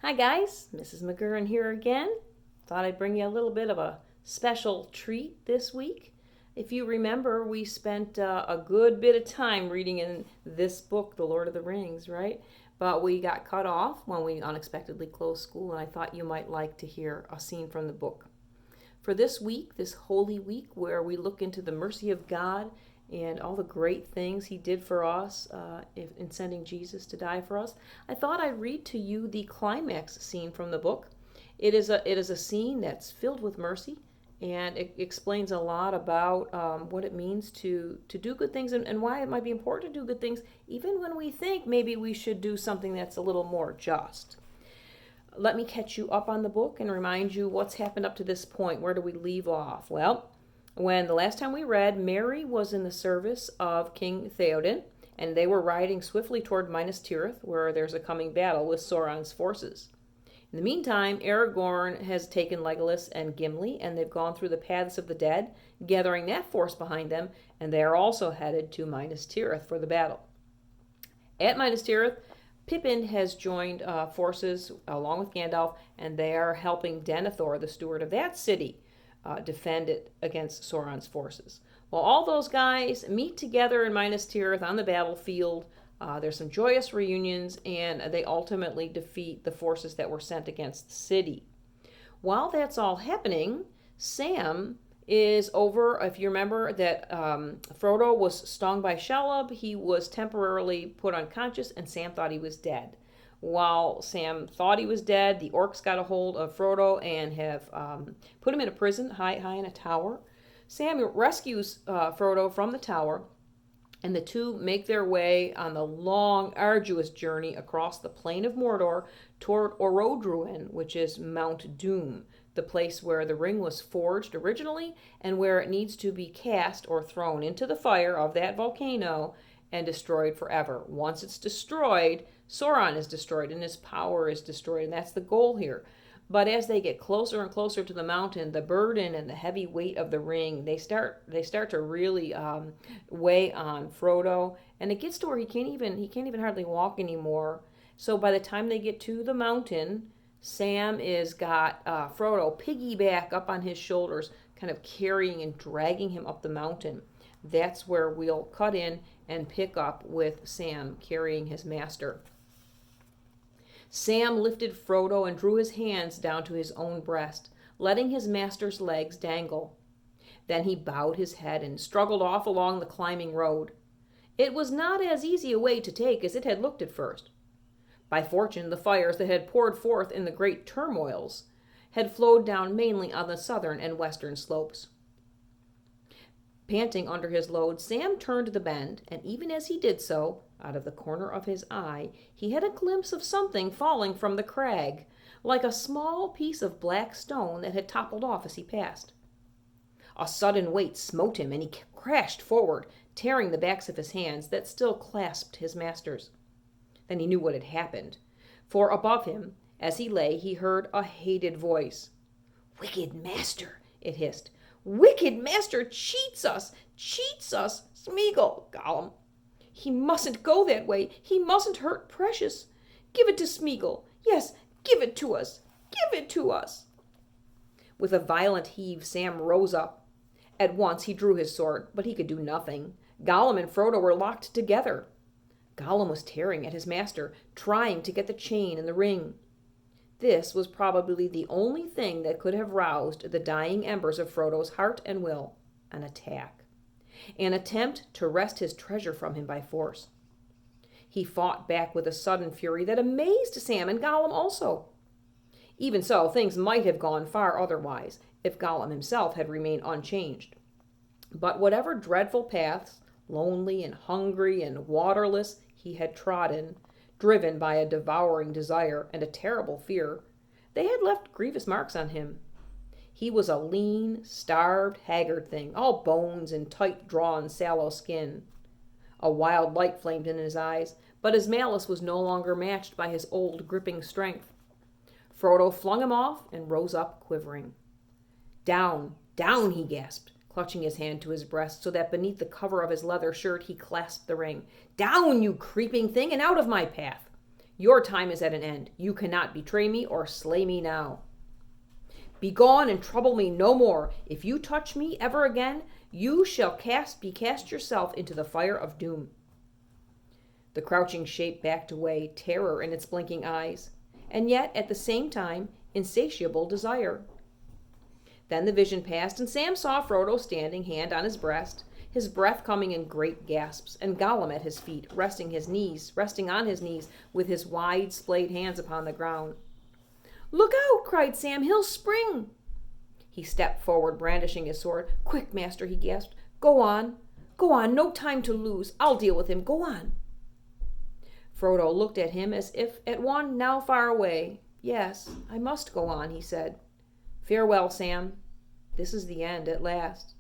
Hi guys, Mrs. McGurrin here again. Thought I'd bring you a little bit of a special treat this week. If you remember, we spent a good bit of time reading in this book, The Lord of the Rings, right? But we got cut off when we unexpectedly closed school, and I thought you might like to hear a scene from the book. For this week, this Holy Week, where we look into the mercy of God and all the great things he did for us in sending Jesus to die for us, I thought I'd read to you the climax scene from the book. It is a scene that's filled with mercy, and it explains a lot about what it means to do good things and why it might be important to do good things, even when we think maybe we should do something that's a little more just. Let me catch you up on the book and remind you what's happened up to this point. Where do we leave off? Well, when the last time we read, Mary was in the service of King Theoden, and they were riding swiftly toward Minas Tirith, where there's a coming battle with Sauron's forces. In the meantime, Aragorn has taken Legolas and Gimli, and they've gone through the paths of the dead, gathering that force behind them, and they are also headed to Minas Tirith for the battle. At Minas Tirith, Pippin has joined forces along with Gandalf, and they are helping Denethor, the steward of that city, defend it against Sauron's forces. Well, all those guys meet together in Minas Tirith on the battlefield. There's some joyous reunions, and they ultimately defeat the forces that were sent against the city. While that's all happening, Sam is over. If you remember that Frodo was stung by Shelob, he was temporarily put unconscious, and Sam thought he was dead. While Sam thought he was dead, the orcs got a hold of Frodo and have put him in a prison high in a tower. Sam rescues Frodo from the tower, and the two make their way on the long, arduous journey across the plain of Mordor toward Orodruin, which is Mount Doom, the place where the ring was forged originally and where it needs to be cast or thrown into the fire of that volcano and destroyed forever. Once it's destroyed, Sauron is destroyed and his power is destroyed, and that's the goal here. But as they get closer and closer to the mountain, the burden and the heavy weight of the ring, they start to really weigh on Frodo, and it gets to where he can't even hardly walk anymore. So by the time they get to the mountain, Sam is got Frodo piggyback up on his shoulders, kind of carrying and dragging him up the mountain. That's where we'll cut in and pick up with Sam carrying his master. Sam lifted Frodo and drew his hands down to his own breast, letting his master's legs dangle. Then he bowed his head and struggled off along the climbing road. It was not as easy a way to take as it had looked at first. By fortune, the fires that had poured forth in the great turmoils had flowed down mainly on the southern and western slopes. Panting under his load, Sam turned the bend, and even as he did so, out of the corner of his eye, he had a glimpse of something falling from the crag, like a small piece of black stone that had toppled off as he passed. A sudden weight smote him, and he crashed forward, tearing the backs of his hands that still clasped his master's. Then he knew what had happened, for above him, as he lay, he heard a hated voice. "Wicked master," it hissed. "Wicked master cheats us! Smeagol, Gollum. He mustn't go that way. He mustn't hurt Precious. Give it to Smeagol. Yes, give it to us. Give it to us." With a violent heave, Sam rose up. At once he drew his sword, but he could do nothing. Gollum and Frodo were locked together. Gollum was tearing at his master, trying to get the chain and the ring. This was probably the only thing that could have roused the dying embers of Frodo's heart and will. An attack. An attempt to wrest his treasure from him by force. He fought back with a sudden fury that amazed Sam and Gollum also. Even so, things might have gone far otherwise if Gollum himself had remained unchanged. But whatever dreadful paths, lonely and hungry and waterless, he had trodden, driven by a devouring desire and a terrible fear, they had left grievous marks on him. He was a lean, starved, haggard thing, all bones and tight-drawn, sallow skin. A wild light flamed in his eyes, but his malice was no longer matched by his old, gripping strength. Frodo flung him off and rose up, quivering. "Down, down," he gasped, clutching his hand to his breast so that beneath the cover of his leather shirt he clasped the ring. "Down, you creeping thing, and out of my path! Your time is at an end. You cannot betray me or slay me now. Begone and trouble me no more. If you touch me ever again, you shall cast yourself into the fire of doom." The crouching shape backed away, terror in its blinking eyes, and yet at the same time insatiable desire. Then the vision passed, and Sam saw Frodo standing, hand on his breast, his breath coming in great gasps, and Gollum at his feet, resting on his knees, with his wide splayed hands upon the ground. "Look out!" cried Sam. "He'll spring!" He stepped forward, brandishing his sword. "Quick, master," he gasped. Go on, no time to lose. I'll deal with him. Go on." Frodo looked at him as if at one now far away. "Yes, I must go on," he said. "Farewell, Sam. This is the end at last.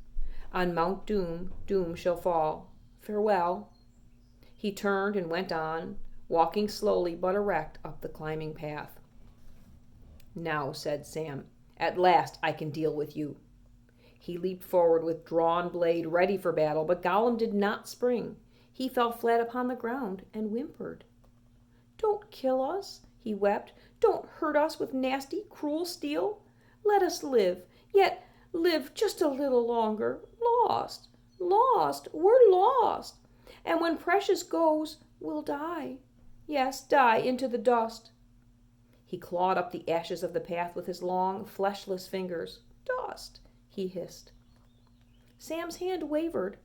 On Mount Doom, doom shall fall. Farewell." He turned and went on, walking slowly but erect up the climbing path. "Now," said Sam, "at last I can deal with you." He leaped forward with drawn blade, ready for battle, but Gollum did not spring. He fell flat upon the ground and whimpered. "Don't kill us," he wept. "Don't hurt us with nasty, cruel steel. Let us live, yet live just a little longer. Lost, we're lost. And when Precious goes, we'll die. Yes, die into the dust." He clawed up the ashes of the path with his long, fleshless fingers. "Dust," he hissed. Sam's hand wavered.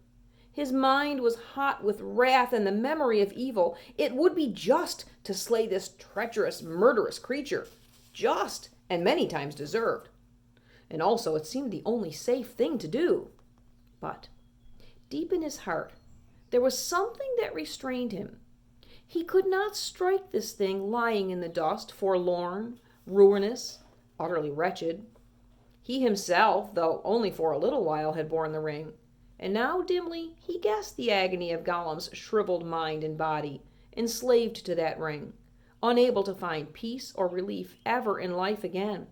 His mind was hot with wrath and the memory of evil. It would be just to slay this treacherous, murderous creature. Just, and many times deserved. And also it seemed the only safe thing to do. But deep in his heart, there was something that restrained him. He could not strike this thing lying in the dust, forlorn, ruinous, utterly wretched. He himself, though only for a little while, had borne the ring, and now dimly he guessed the agony of Gollum's shriveled mind and body, enslaved to that ring, unable to find peace or relief ever in life again.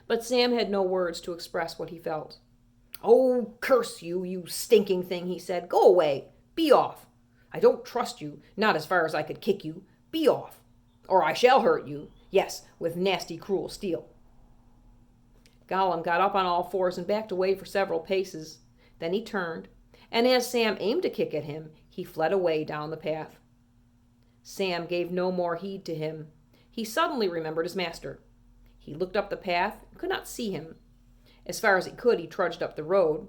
But Sam had no words to express what he felt. "Oh, curse you, you stinking thing," he said. "Go away. Be off. I don't trust you, not as far as I could kick you. Be off, or I shall hurt you. Yes, with nasty, cruel steel." Gollum got up on all fours and backed away for several paces. Then he turned, and as Sam aimed to kick at him, he fled away down the path. Sam gave no more heed to him. He suddenly remembered his master. He looked up the path and could not see him. As far as he could, he trudged up the road,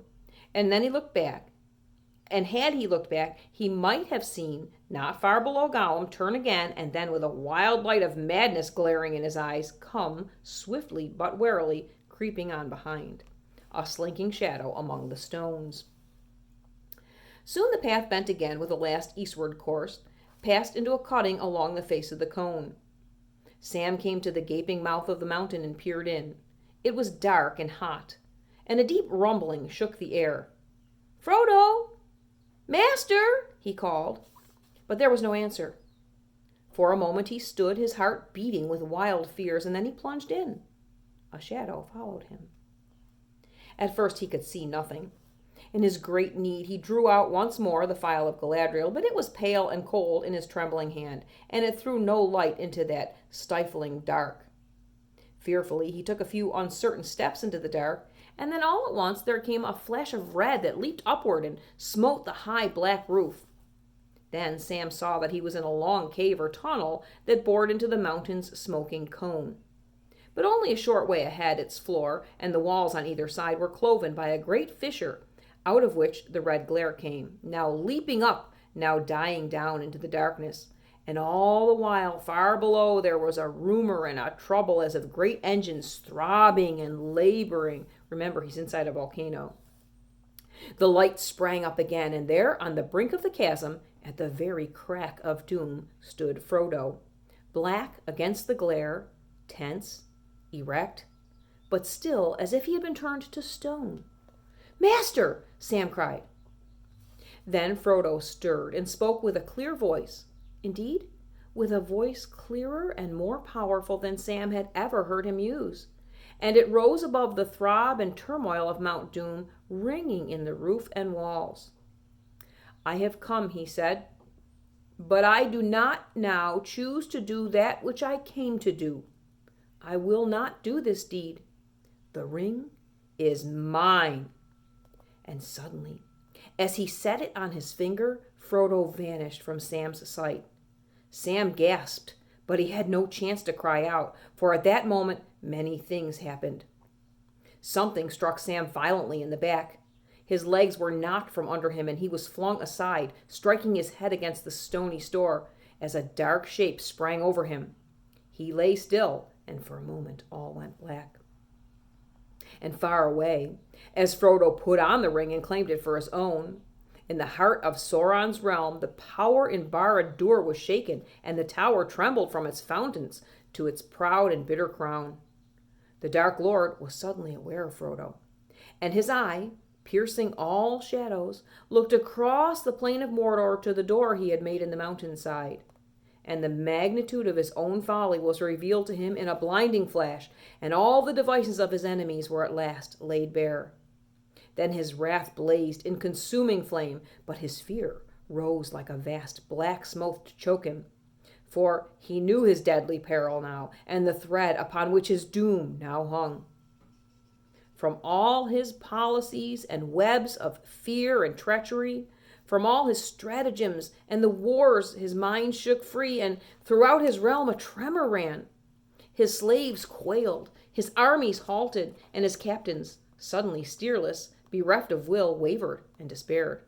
and then he looked back. And had he looked back, he might have seen, not far below Gollum, turn again, and then with a wild light of madness glaring in his eyes, come, swiftly but warily, creeping on behind, a slinking shadow among the stones. Soon the path bent again with a last eastward course, passed into a cutting along the face of the cone. Sam came to the gaping mouth of the mountain and peered in. It was dark and hot, and a deep rumbling shook the air. "Frodo! Master!" he called, but there was no answer. For a moment he stood, his heart beating with wild fears, and then he plunged in. A shadow followed him. At first he could see nothing. In his great need he drew out once more the phial of Galadriel, but it was pale and cold in his trembling hand, and it threw no light into that stifling dark. Fearfully he took a few uncertain steps into the dark, and then all at once there came a flash of red that leaped upward and smote the high black roof. Then Sam saw that he was in a long cave or tunnel that bored into the mountain's smoking cone. But only a short way ahead, its floor and the walls on either side were cloven by a great fissure, out of which the red glare came, now leaping up, now dying down into the darkness. And all the while, far below, there was a rumor and a trouble as of great engines throbbing and laboring. Remember, he's inside a volcano. The light sprang up again, and there, on the brink of the chasm, at the very crack of doom, stood Frodo, black against the glare, tense, erect, but still as if he had been turned to stone. "Master!" Sam cried. Then Frodo stirred and spoke with a clear voice, indeed, with a voice clearer and more powerful than Sam had ever heard him use, and it rose above the throb and turmoil of Mount Doom, ringing in the roof and walls. "I have come," he said, But I do not now choose to do that which I came to do. I will not do this deed. The ring is mine." And suddenly, as he set it on his finger, Frodo vanished from Sam's sight. Sam gasped, but he had no chance to cry out, for at that moment many things happened. Something struck Sam violently in the back. His legs were knocked from under him, and he was flung aside, striking his head against the stony store, as a dark shape sprang over him. He lay still, and for a moment all went black. And far away, as Frodo put on the ring and claimed it for his own, in the heart of Sauron's realm, the power in Barad-dûr was shaken, and the tower trembled from its fountains to its proud and bitter crown. The Dark Lord was suddenly aware of Frodo, and his eye, piercing all shadows, looked across the plain of Mordor to the door he had made in the mountainside. And the magnitude of his own folly was revealed to him in a blinding flash, and all the devices of his enemies were at last laid bare. Then his wrath blazed in consuming flame, but his fear rose like a vast black smoke to choke him. For he knew his deadly peril now, and the thread upon which his doom now hung. From all his policies and webs of fear and treachery, from all his stratagems and the wars, his mind shook free, and throughout his realm a tremor ran. His slaves quailed, his armies halted, and his captains, suddenly steerless, bereft of will, wavered and despaired,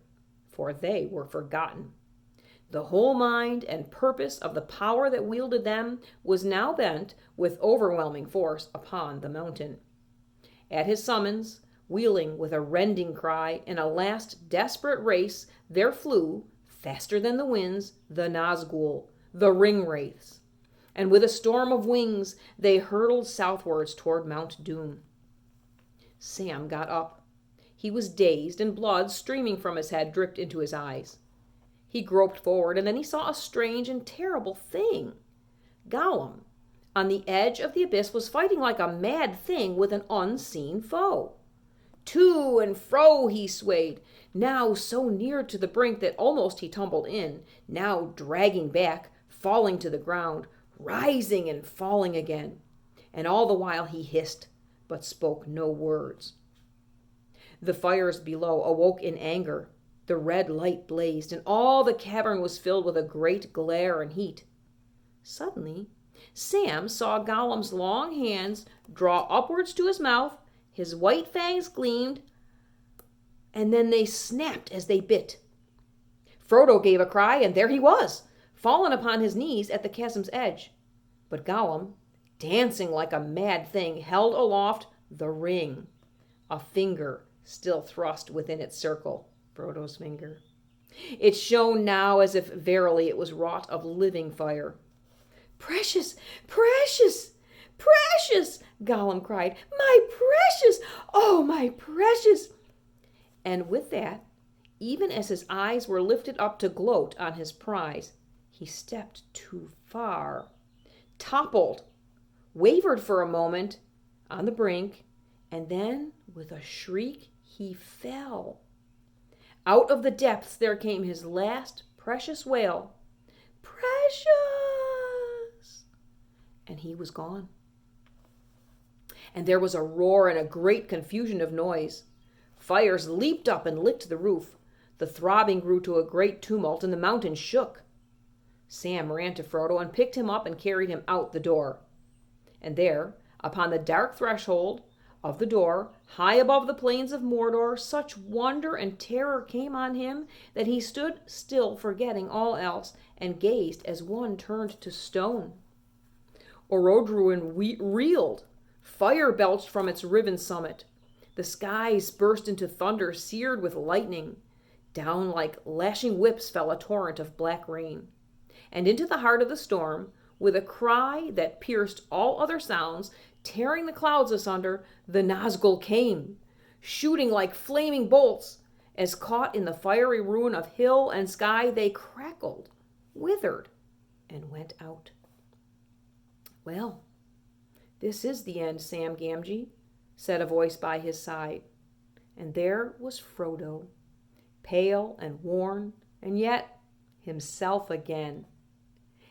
for they were forgotten. The whole mind and purpose of the power that wielded them was now bent with overwhelming force upon the mountain. At his summons, wheeling with a rending cry, in a last desperate race, there flew, faster than the winds, the Nazgul, the ring-wraiths. And with a storm of wings, they hurtled southwards toward Mount Doom. Sam got up. He was dazed, and blood, streaming from his head, dripped into his eyes. He groped forward, and then he saw a strange and terrible thing. Gollum, on the edge of the abyss, was fighting like a mad thing with an unseen foe. To and fro he swayed, now so near to the brink that almost he tumbled in, now dragging back, falling to the ground, rising and falling again. And all the while he hissed, but spoke no words. The fires below awoke in anger. The red light blazed, and all the cavern was filled with a great glare and heat. Suddenly, Sam saw Gollum's long hands draw upwards to his mouth, his white fangs gleamed, and then they snapped as they bit. Frodo gave a cry, and there he was, fallen upon his knees at the chasm's edge. But Gollum, dancing like a mad thing, held aloft the ring, a finger still thrust within its circle, Frodo's finger. It shone now as if verily it was wrought of living fire. "Precious, precious, precious!" Gollum cried. "My precious! Oh, my precious!" And with that, even as his eyes were lifted up to gloat on his prize, he stepped too far, toppled, wavered for a moment on the brink, and then, with a shriek, he fell. Out of the depths there came his last precious wail, "Precious!" And he was gone. And there was a roar and a great confusion of noise. Fires leaped up and licked the roof. The throbbing grew to a great tumult, and the mountain shook. Sam ran to Frodo and picked him up and carried him out the door. And there, upon the dark threshold of the door, high above the plains of Mordor, such wonder and terror came on him that he stood still, forgetting all else, and gazed as one turned to stone. Orodruin reeled. Fire belched from its riven summit. The skies burst into thunder, seared with lightning. Down like lashing whips fell a torrent of black rain. And into the heart of the storm, with a cry that pierced all other sounds, tearing the clouds asunder, the Nazgul came, shooting like flaming bolts, as caught in the fiery ruin of hill and sky, they crackled, withered, and went out. "Well, this is the end, Sam Gamgee," said a voice by his side. And there was Frodo, pale and worn, and yet himself again.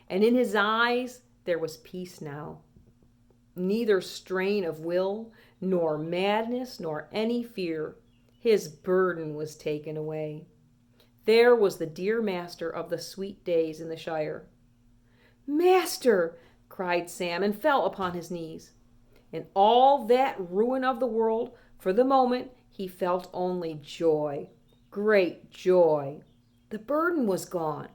And in his eyes there was peace now. Neither strain of will, nor madness, nor any fear. His burden was taken away. There was the dear master of the sweet days in the Shire. "Master!" cried Sam, and fell upon his knees. In all that ruin of the world, for the moment, he felt only joy, great joy. The burden was gone.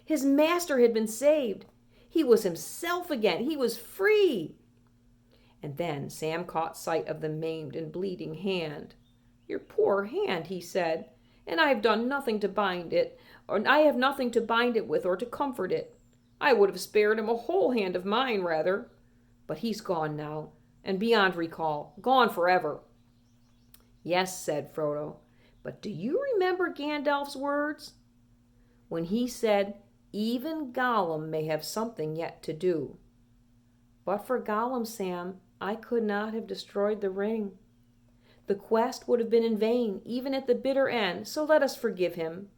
His master had been saved. He was himself again. He was free. And then Sam caught sight of the maimed and bleeding hand. "Your poor hand," he said, "and I have done nothing to bind it, or I have nothing to bind it with or to comfort it. I would have spared him a whole hand of mine rather. But he's gone now, and beyond recall, gone forever." "Yes," said Frodo, "but do you remember Gandalf's words? When he said, 'Even Gollum may have something yet to do.' But for Gollum, Sam, I could not have destroyed the ring. The quest would have been in vain, even at the bitter end, so let us forgive him.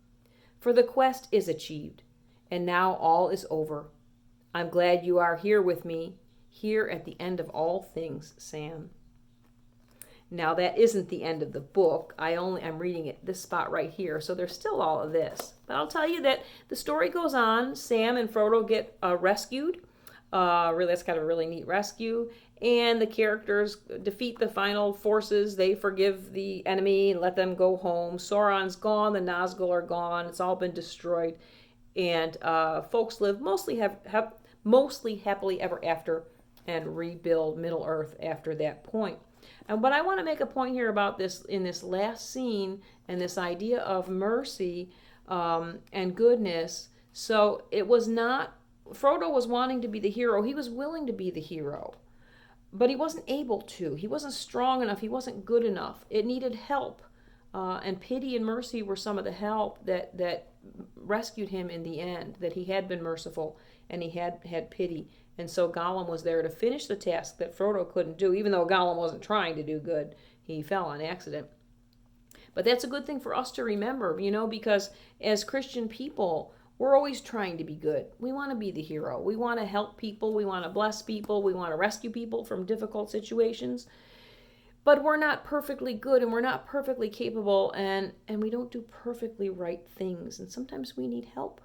For the quest is achieved, and now all is over. I'm glad you are here with me, here at the end of all things, Sam." Now that isn't the end of the book. I'm reading it this spot right here, so there's still all of this. But I'll tell you that the story goes on. Sam and Frodo get rescued. That's kind of a really neat rescue. And the characters defeat the final forces. They forgive the enemy and let them go home. Sauron's gone. The Nazgul are gone. It's all been destroyed. And folks live mostly happily ever after and rebuild Middle-earth after that point. But I want to make a point here about this in this last scene and this idea of mercy and goodness. So it was not, Frodo was wanting to be the hero. He was willing to be the hero, but he wasn't able to. He wasn't strong enough. He wasn't good enough. It needed help. And pity and mercy were some of the help that rescued him in the end, that he had been merciful and he had pity. And so Gollum was there to finish the task that Frodo couldn't do, even though Gollum wasn't trying to do good. He fell on accident. But that's a good thing for us to remember, because as Christian people, we're always trying to be good. We want to be the hero. We want to help people. We want to bless people. We want to rescue people from difficult situations. But we're not perfectly good, and we're not perfectly capable, and we don't do perfectly right things. And sometimes we need help.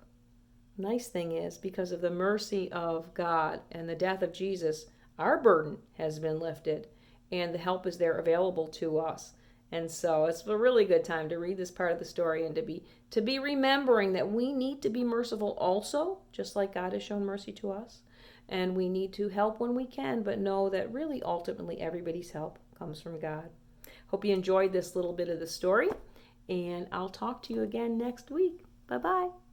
Nice thing is, because of the mercy of God and the death of Jesus, our burden has been lifted, and the help is there available to us. And so it's a really good time to read this part of the story and to be remembering that we need to be merciful also, just like God has shown mercy to us. And we need to help when we can, but know that really ultimately everybody's help comes from God. Hope you enjoyed this little bit of the story, and I'll talk to you again next week. Bye-bye.